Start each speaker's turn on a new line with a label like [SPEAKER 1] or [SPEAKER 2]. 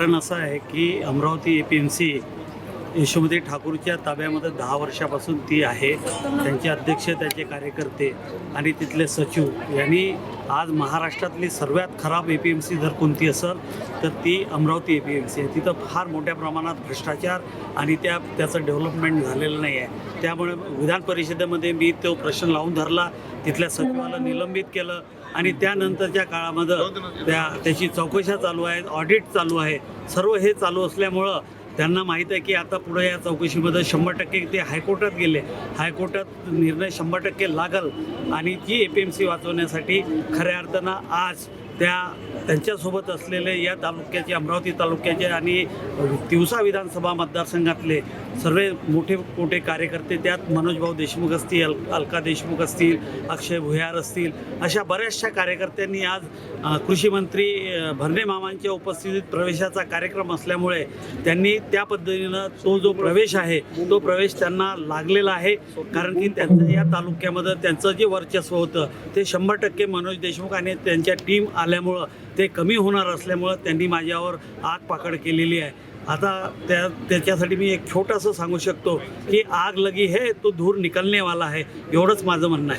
[SPEAKER 1] कारण असं आहे की अमरावती APMC यशोमती ठाकूरच्या ताब्यामध्ये 10 वर्षापासून ती आहे. त्यांचे अध्यक्ष, त्यांचे कार्यकर्ते आणि तिथले सचिव यांनी आज महाराष्ट्रातली सर्वात खराब APMC जर कोणती असेल तर ती अमरावती APMC आहे. तिथं फार मोठ्या प्रमाणात भ्रष्टाचार आणि त्याचं डेव्हलपमेंट झालेलं नाही आहे. त्यामुळे विधान परिषदेमध्ये मी तो प्रश्न लावून धरला, तिथल्या सचिवाला निलंबित केलं आणि त्यानंतरच्या काळामध्ये त्याची चौकशा चालू आहेत, ऑडिट चालू आहे. सर्व हे चालू असल्यामुळं त्यांना माहीत आहे की आता पुढे या चौकशीमध्ये 100% ते हायकोर्टात गेले. हायकोर्टात निर्णय 100% लागल आणि जी APMC वाचवण्यासाठी खऱ्या अर्थानं आज त्यांच्यासोबत असलेले या तालुक्याचे, अमरावती तालुक्याचे आणि तिवसा विधानसभा मतदारसंघातले सर्व मोठे कार्यकर्ते, त्यात मनोजभाऊ देशमुख असतील, अलका देशमुख असतील, अक्षय भुयार असतील, अशा बऱ्याचशा कार्यकर्त्यांनी आज कृषी मंत्री भरणे मामांच्या उपस्थितीत प्रवेशाचा कार्यक्रम असल्यामुळे त्यांनी त्या पद्धतीनं तो जो प्रवेश आहे तो प्रवेश त्यांना लागलेला आहे. कारण की त्यांचं या तालुक्यामध्ये त्यांचं जे वर्चस्व होतं ते 100% मनोज देशमुख आणि त्यांच्या टीम आल्यामुळं ते कमी होणार असल्यामुळं त्यांनी माझ्यावर आग पाकड केलेली आहे. आता त्याच्यासाठी मी एक छोटंसं सांगू शकतो की आग लगी है तो धूर निकलने वाला है, एवढंच माझं म्हणणं आहे.